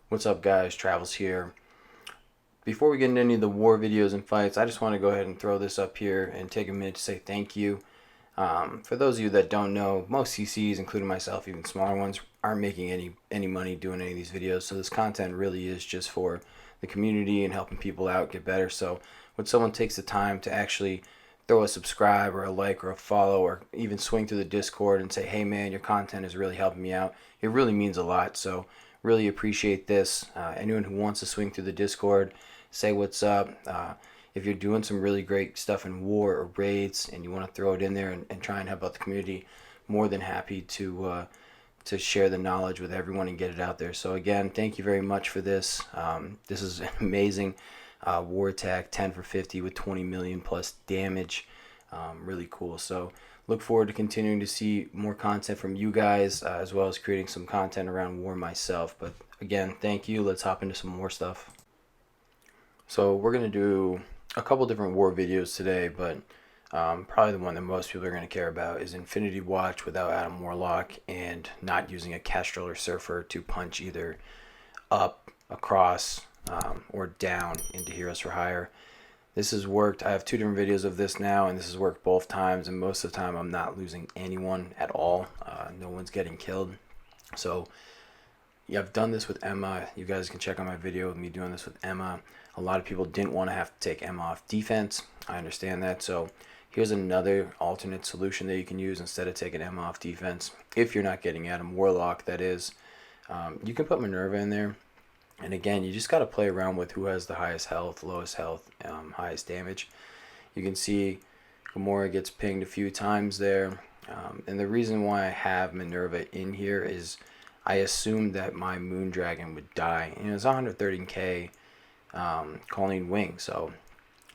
What's up, guys? Travels here. Before we get into any of the war videos and fights, I just want to go ahead and throw this up here and take a minute to say thank you. For those of you that don't know, most CCs, including myself, even smaller ones, aren't making any money doing any of these videos. So this content really is just for the community and helping people out get better. So when someone takes the time to actually throw a subscribe or a like or a follow or even swing through the Discord and say, hey man, your content is really helping me out, it really means a lot. So really appreciate this. Anyone who wants to swing through the Discord, say what's up. If you're doing some really great stuff in war or raids and you want to throw it in there and try and help out the community, more than happy to share the knowledge with everyone and get it out there. So again, thank you very much for this. This is an amazing war attack, 10 for 50 with 20 million plus damage. Really cool. So look forward to continuing to see more content from you guys, as well as creating some content around war myself. But again, thank you. Let's hop into some more stuff. So we're going to do a couple different war videos today, but probably the one that most people are going to care about is Infinity Watch without Adam Warlock and not using a Kestrel or Surfer to punch either up, across, or down into Heroes for Hire. This has worked. I have two different videos of this now, and this has worked both times, and most of the time I'm not losing anyone at all. No one's getting killed. So yeah, I've done this with Emma. You guys can check out my video of me doing this with Emma. A lot of people didn't want to have to take Emma off defense. I understand that. So here's another alternate solution that you can use instead of taking Emma off defense. If you're not getting Adam Warlock, that is. You can put Minerva in there. And again, you just got to play around with who has the highest health, lowest health, highest damage. You can see Gamora gets pinged a few times there. And the reason why I have Minerva in here is I assumed that my Moonddragon would die. You know, it's 113k Colleen Wing, so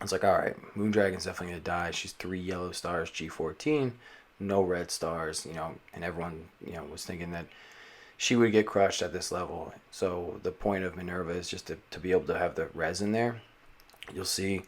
it's like, alright, Moondragon's definitely going to die. She's 3 yellow stars, G15, no red stars, you know, and everyone, you know, was thinking that she would get crushed at this level. So the point of Minerva is just to be able to have the res in there. You'll see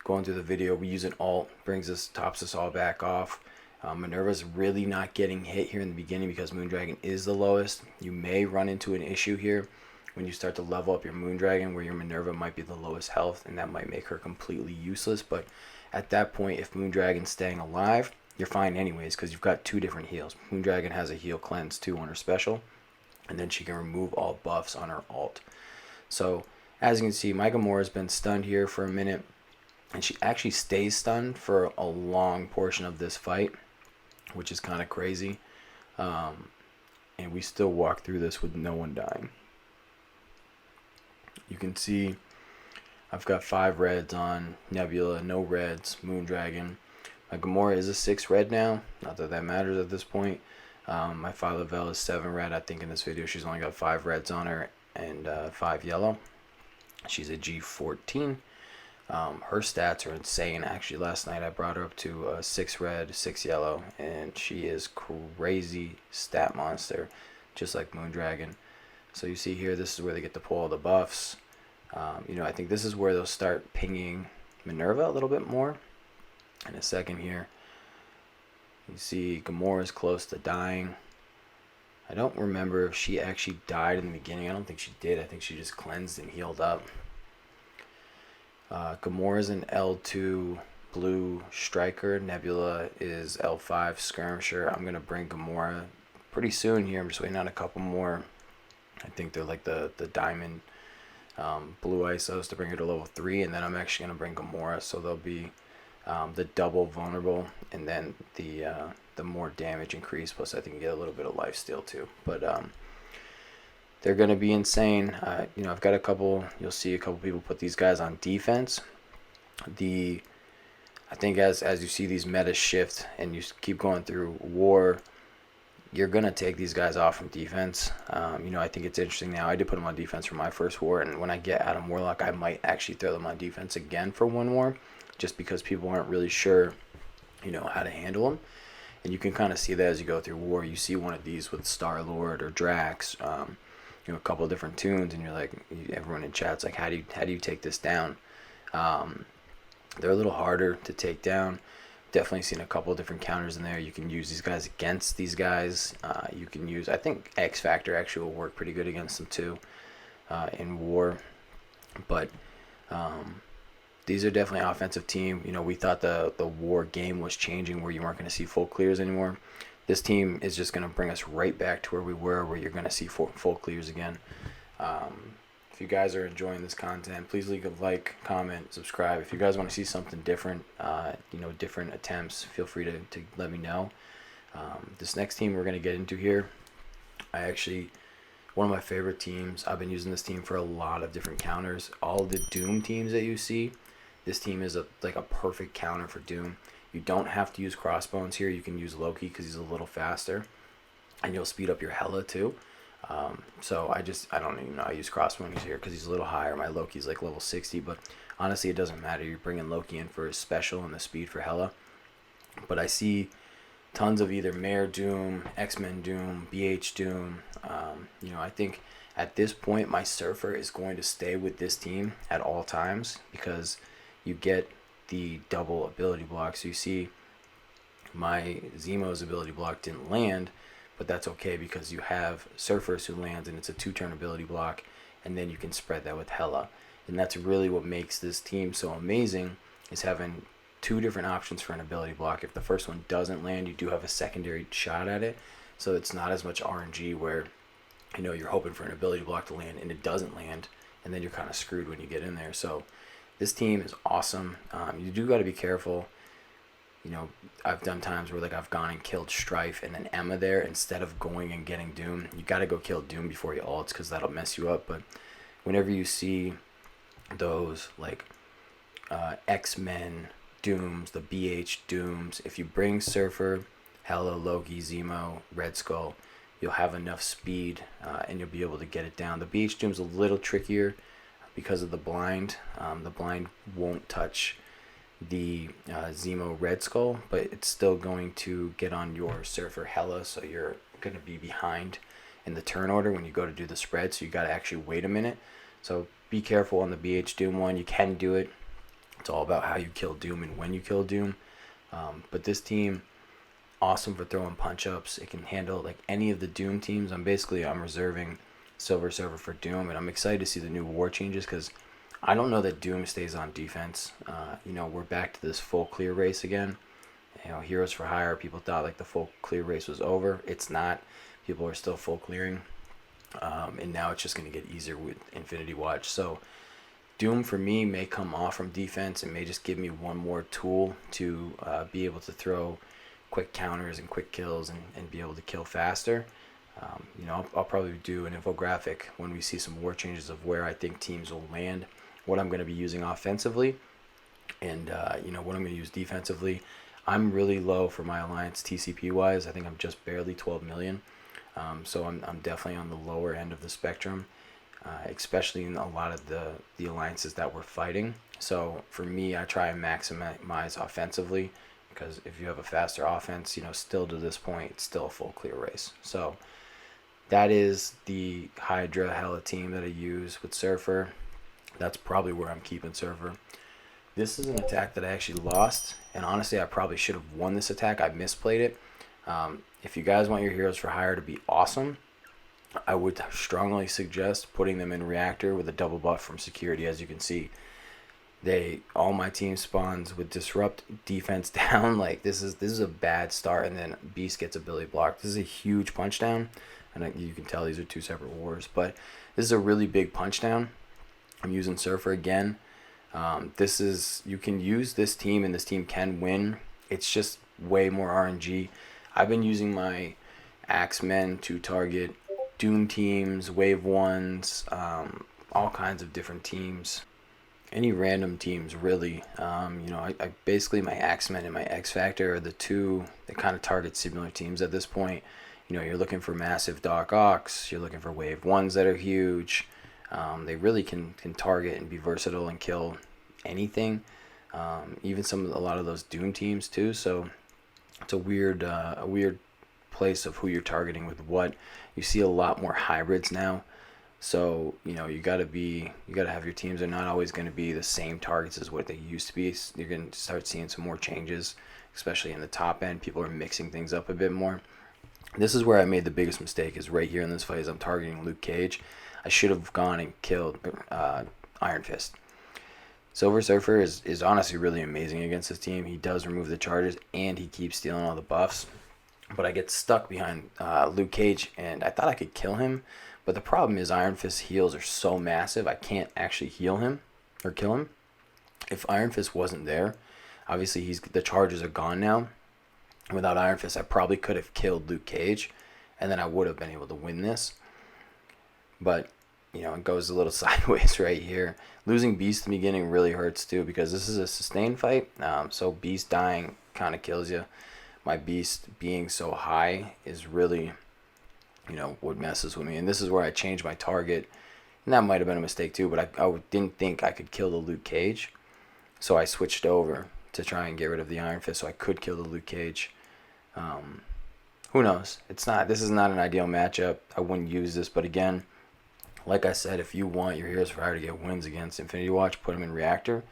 going through the video, we use an alt, tops us all back off. Minerva's really not getting hit here in the beginning because Moondragon is the lowest. You may run into an issue here when you start to level up your Moondragon where your Minerva might be the lowest health, and that might make her completely useless. But at that point, if Moondragon's staying alive, you're fine anyways because you've got two different heals. Moondragon has a heal cleanse too on her special, and then she can remove all buffs on her alt. So as you can see, my Gamora's been stunned here for a minute, and she actually stays stunned for a long portion of this fight, which is kind of crazy. And we still walk through this with no one dying. You can see I've got 5 reds on Nebula, no reds, Moondragon. My Gamora is a 6 red now, not that that matters at this point. My Phyla is 7 red. I think in this video she's only got 5 reds on her and 5 yellow. She's a G14. Her stats are insane. Actually, last night I brought her up to 6 red, 6 yellow, and she is crazy stat monster, just like Moondragon. So you see here, this is where they get to pull all the buffs. You know, I think this is where they'll start pinging Minerva a little bit more. In a second here, you see Gamora's close to dying. I don't remember if she actually died in the beginning. I don't think she did. I think she just cleansed and healed up. Gamora's an L2 blue striker. Nebula is L5 skirmisher. I'm going to bring Gamora pretty soon here. I'm just waiting on a couple more. I think they're like the diamond blue ISOs to bring her to level 3. And then I'm actually going to bring Gamora. So they'll be the double vulnerable and then the more damage increase. Plus I think you get a little bit of lifesteal too. But they're going to be insane. You know, I've got a couple, you'll see a couple people put these guys on defense. I think as you see these metas shift and you keep going through war, you're going to take these guys off from defense. You know, I think it's interesting now. I did put them on defense for my first war, and when I get Adam Warlock, I might actually throw them on defense again for one war, just because people aren't really sure, you know, how to handle them. And you can kind of see that as you go through war. You see one of these with Star-Lord or Drax, you know, a couple of different tunes, and you're like, everyone in chat's like, how do you take this down? They're a little harder to take down. Definitely seen a couple of different counters in there. You can use these guys against these guys. You can use, I think X Factor actually will work pretty good against them too. in War. But these are definitely offensive team. You know, we thought the War game was changing where you weren't going to see full clears anymore. This team is just going to bring us right back to where we were, where you're going to see full clears again. If you guys are enjoying this content, please leave a like, comment, subscribe. If you guys want to see something different, you know, different attempts, feel free to let me know. This next team we're going to get into here, one of my favorite teams. I've been using this team for a lot of different counters. All the Doom teams that you see, this team is like a perfect counter for Doom. You don't have to use Crossbones here. You can use Loki because he's a little faster, and you'll speed up your Hela too. So I don't even know. I use Crossbones here because he's a little higher. My Loki's like level 60, but honestly, it doesn't matter. You're bringing Loki in for his special and the speed for Hela. But I see tons of either Mare Doom, X-Men Doom, BH Doom. You know, I think at this point, my Surfer is going to stay with this team at all times because you get the double ability block. So you see my Zemo's ability block didn't land, but that's okay because you have Surfers who lands and it's a 2-turn ability block, and then you can spread that with Hela. And that's really what makes this team so amazing, is having 2 different options for an ability block. If the first one doesn't land, you do have a secondary shot at it, so it's not as much RNG where, you know, you're hoping for an ability block to land and it doesn't land, and then you're kind of screwed when you get in there. So this team is awesome. You do got to be careful. You know, I've done times where like I've gone and killed Strife and then Emma there instead of going and getting Doom. You got to go kill Doom before you ults because that'll mess you up. But whenever you see those like X-Men Dooms, the BH Dooms, if you bring Surfer, Hela, Loki, Zemo, Red Skull, you'll have enough speed and you'll be able to get it down. The BH Doom's a little trickier because of the blind. The blind won't touch the Zemo Red Skull, but it's still going to get on your Surfer Hela, so you're going to be behind in the turn order when you go to do the spread, so you got to actually wait a minute. So be careful on the BH Doom one. You can do it. It's all about how you kill Doom and when you kill Doom. But this team, awesome for throwing punch-ups. It can handle like any of the Doom teams. I'm reserving Silver Surfer for Doom, and I'm excited to see the new war changes because I don't know that Doom stays on defense. You know, we're back to this full clear race again. You know, Heroes for Hire, people thought like the full clear race was over. It's not. People are still full clearing. And now it's just going to get easier with Infinity Watch. So Doom for me may come off from defense and may just give me one more tool to be able to throw quick counters and quick kills and be able to kill faster. You know, I'll probably do an infographic when we see some war changes of where I think teams will land, what I'm going to be using offensively, and you know, what I'm going to use defensively. I'm really low for my alliance TCP wise. I think I'm just barely 12 million. So I'm definitely on the lower end of the spectrum, especially in a lot of the alliances that we're fighting. So for me, I try and maximize offensively because if you have a faster offense, you know, still to this point, it's still a full clear race. So that is the Hydra Hela team that I use with Surfer. That's probably where I'm keeping Surfer. This is an attack that I actually lost, and honestly, I probably should have won this attack. I misplayed it. If you guys want your Heroes for Hire to be awesome, I would strongly suggest putting them in Reactor with a double buff from Security. As you can see, all my team spawns with Disrupt, defense down. Like this is a bad start, and then Beast gets ability blocked. This is a huge punch down, and you can tell these are 2 separate wars, but this is a really big punch down. I'm using Surfer again. You can use this team, and this team can win. It's just way more RNG. I've been using my Axemen to target Doom teams, Wave 1s, all kinds of different teams. Any random teams, really. You know, I basically, my Axemen and my X Factor are the 2 that kind of target similar teams at this point. You know, you're looking for massive Doc Ox, you're looking for Wave 1s that are huge. They really can target and be versatile and kill anything. Even a lot of those Doom teams too. So it's a weird place of who you're targeting with what. You see a lot more hybrids now. So, you know, you gotta have your teams are not always going to be the same targets as what they used to be. You're going to start seeing some more changes, especially in the top end. People are mixing things up a bit more. This is where I made the biggest mistake, is right here in this fight as I'm targeting Luke Cage. I should have gone and killed Iron Fist. Silver Surfer is honestly really amazing against this team. He does remove the charges, and he keeps stealing all the buffs. But I get stuck behind Luke Cage, and I thought I could kill him. But the problem is Iron Fist's heals are so massive, I can't actually heal him or kill him. If Iron Fist wasn't there, obviously the charges are gone now. Without Iron Fist, I probably could have killed Luke Cage, and then I would have been able to win this. But it goes a little sideways right here. Losing Beast in the beginning really hurts too, because this is a sustained fight. So Beast dying kind of kills you. My Beast being so high is really, what messes with me. And this is where I changed my target. And that might have been a mistake too, but I didn't think I could kill the Luke Cage. So I switched over to try and get rid of the Iron Fist so I could kill the Luke Cage. Who knows? This is not an ideal matchup. I wouldn't use this, but again, like I said, if you want your Heroes for Hire to get wins against Infinity Watch, put them in Reactor,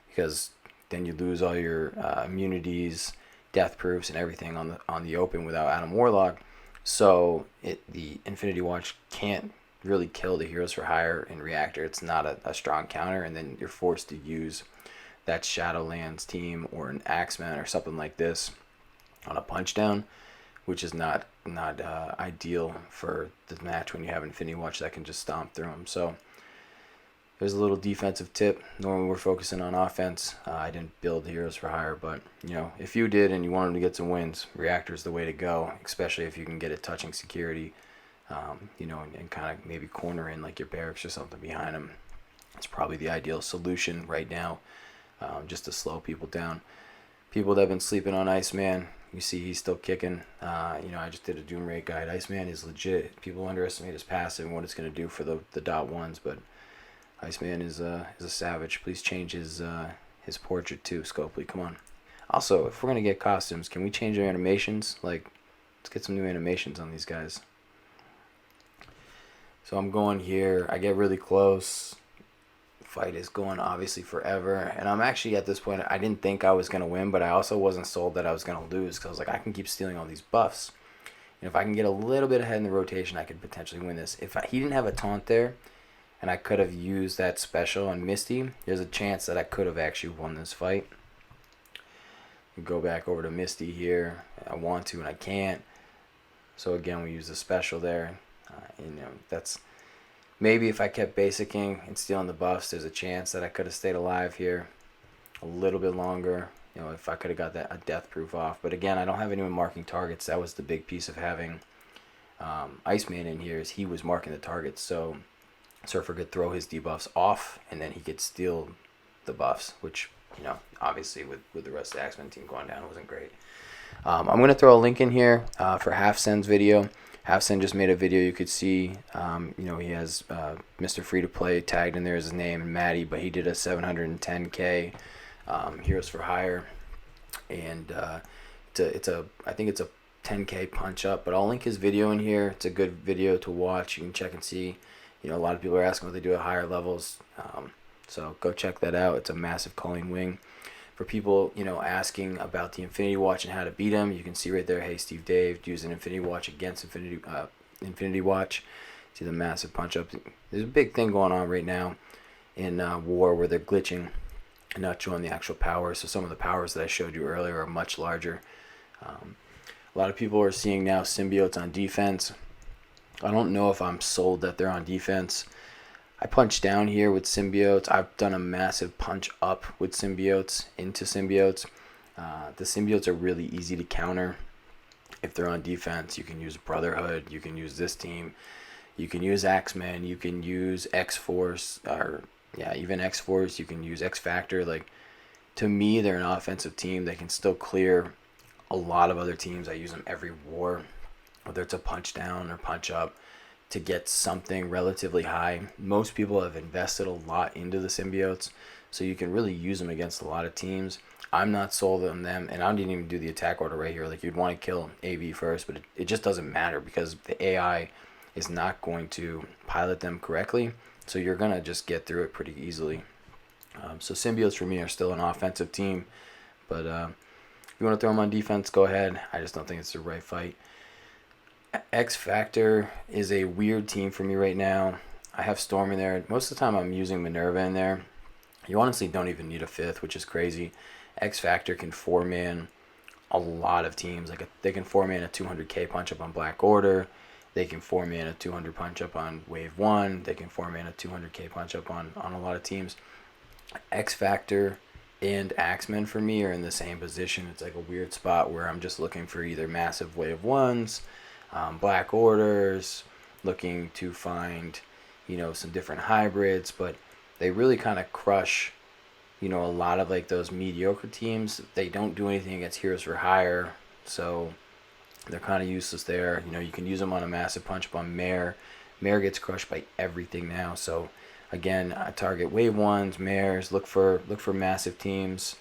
because then you lose all your immunities, death proofs, and everything on the open without Adam Warlock. So the Infinity Watch can't really kill the Heroes for Hire in Reactor. It's not a strong counter, and then you're forced to use that Shadowlands team or an Axeman or something like this on a punch down, which is not ideal for the match when you have Infinity Watch that can just stomp through them. So there's a little defensive tip. Normally we're focusing on offense. I didn't build Heroes for Hire, but if you did and you wanted to get some wins, Reactor is the way to go, especially if you can get it touching security, and kind of maybe corner in like your barracks or something behind them. It's probably the ideal solution right now, just to slow people down. People that have been sleeping on Iceman, you see he's still kicking. I just did a Doom Raid guide. Iceman is legit. People underestimate his passive and what it's going to do for the dot ones, but Iceman is a savage. Please change his portrait too, Scopely. Come on. Also, if we're going to get costumes, can we change our animations? Let's get some new animations on these guys. So I'm going here. I get really close. Fight is going obviously forever, and I'm actually at this point, I didn't think I was going to win, but I also wasn't sold that I was going to lose, because I was like, I can keep stealing all these buffs, and if I can get a little bit ahead in the rotation, I could potentially win this. If he didn't have a taunt there and I could have used that special on Misty, there's a chance that I could have actually won this fight. Go back over to Misty here. I want to and I can't, so again we use the special there. That's maybe if I kept basicking and stealing the buffs, there's a chance that I could have stayed alive here a little bit longer. If I could have got a death proof off. But again, I don't have anyone marking targets. That was the big piece of having Iceman in here, is he was marking the targets. So Surfer could throw his debuffs off, and then he could steal the buffs, which, obviously with the rest of the X-Men team going down, wasn't great. I'm going to throw a link in here for Half-Sen's video. Half-Sen just made a video. You could see, he has Mr. Free to Play tagged in there as his name, and Maddie, but he did a 710K Heroes for Hire, and I think it's a 10K punch up. But I'll link his video in here. It's a good video to watch. You can check and see. A lot of people are asking what they do at higher levels, so go check that out. It's a massive calling wing. For people, asking about the Infinity Watch and how to beat him, you can see right there, hey, Steve Dave using Infinity Watch against Infinity Watch. See the massive punch up. There's a big thing going on right now in War where they're glitching and not showing the actual powers. So some of the powers that I showed you earlier are much larger. A lot of people are seeing now symbiotes on defense. I don't know if I'm sold that they're on defense. I punch down here with symbiotes. I've done a massive punch up with symbiotes into symbiotes. The symbiotes are really easy to counter. If they're on defense, you can use Brotherhood. You can use this team. You can use Axemen. You can use X-Force. Even X-Force. You can use X-Factor. To me, they're an offensive team. They can still clear a lot of other teams. I use them every war, whether it's a punch down or punch up, to get something relatively high. Most people have invested a lot into the symbiotes, so you can really use them against a lot of teams. I'm not sold on them, and I didn't even do the attack order right here. You'd want to kill AV first, but it just doesn't matter because the AI is not going to pilot them correctly, so you're going to just get through it pretty easily. So symbiotes for me are still an offensive team, but if you want to throw them on defense, go ahead. I just don't think it's the right fight. X Factor is a weird team for me right now. I have Storm in there. Most of the time I'm using Minerva in there. You honestly don't even need a 5th, which is crazy. X Factor can 4-man a lot of teams. Like they can 4-man a 200k punch up on Black Order. They can 4-man a 200 punch up on Wave 1. They can 4-man a 200k punch up on a lot of teams. X Factor and Axemen for me are in the same position. It's like a weird spot where I'm just looking for either massive Wave 1s, Black Orders, looking to find, some different hybrids, but they really kind of crush, a lot of like those mediocre teams. They don't do anything against Heroes for Hire, so they're kind of useless there. You can use them on a massive punch up on Mare. Mare gets crushed by everything now, so again, I target Wave 1s, Mares, look for massive teams.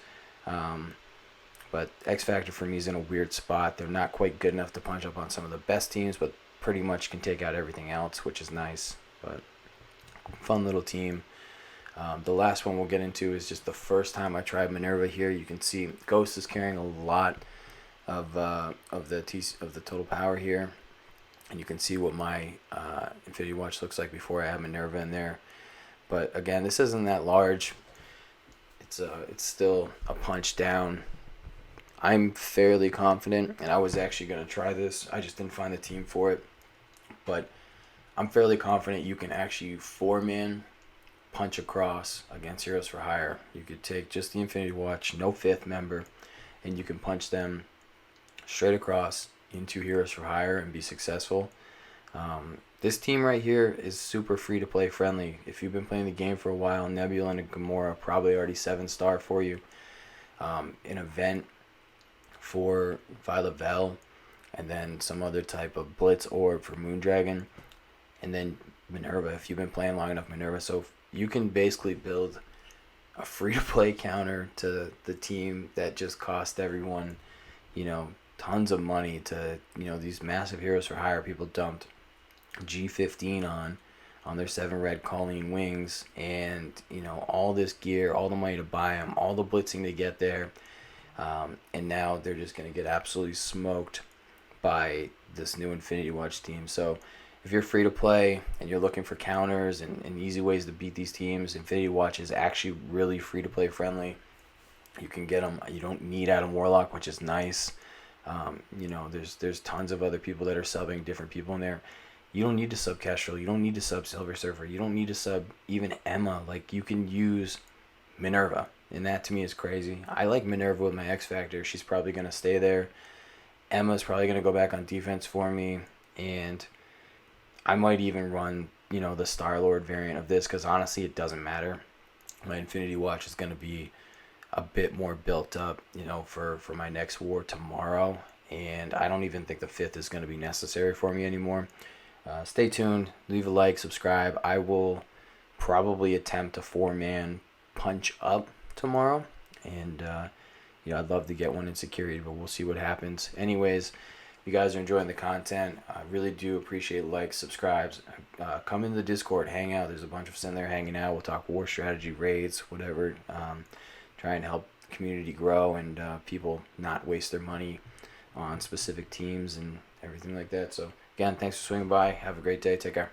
But X Factor for me is in a weird spot. They're not quite good enough to punch up on some of the best teams, but pretty much can take out everything else, which is nice. But fun little team. The last one we'll get into is just the first time I tried Minerva here. You can see Ghost is carrying a lot of the total power here, and you can see what my Infinity Watch looks like before I have Minerva in there. But again, this isn't that large. It's still a punch down. I'm fairly confident, and I was actually going to try this. I just didn't find the team for it. But I'm fairly confident you can actually 4-man punch across against Heroes for Hire. You could take just the Infinity Watch, no 5th member, and you can punch them straight across into Heroes for Hire and be successful. This team right here is super free-to-play friendly. If you've been playing the game for a while, Nebula and Gamora probably already 7-star for you. An event for Phyla, and then some other type of Blitz orb for Moonddragon, and then Minerva if you've been playing long enough Minerva. So you can basically build a free-to-play counter to the team that just cost everyone, tons of money to, these massive Heroes for Hire people dumped G15 on their 7 red Colleen wings, and all this gear, all the money to buy them, all the blitzing to get there, and now they're just going to get absolutely smoked by this new Infinity Watch team. So if you're free to play and you're looking for counters and easy ways to beat these teams, Infinity Watch is actually really free to play friendly. You can get them. You don't need Adam Warlock, which is nice. There's tons of other people that are subbing different people in there. You don't need to sub Kestrel. You don't need to sub Silver Surfer. You don't need to sub even Emma. Like, you can use Minerva, and that to me is crazy. I like Minerva with my X Factor. She's probably going to stay there. Emma's probably going to go back on defense for me, and I might even run, the Star-Lord variant of this, because honestly, it doesn't matter. My Infinity Watch is going to be a bit more built up, for my next war tomorrow, and I don't even think the 5th is going to be necessary for me anymore. Stay tuned, leave a like, subscribe. I will probably attempt a 4-man punch up tomorrow, and I'd love to get one in security, but we'll see what happens. Anyways, if you guys are enjoying the content, I really do appreciate likes, subscribes. Come into the Discord, hang out. There's a bunch of us in there hanging out. We'll talk war strategy, raids, whatever. Try and help the community grow and people not waste their money on specific teams and everything like that. So again, thanks for swinging by. Have a great day. Take care.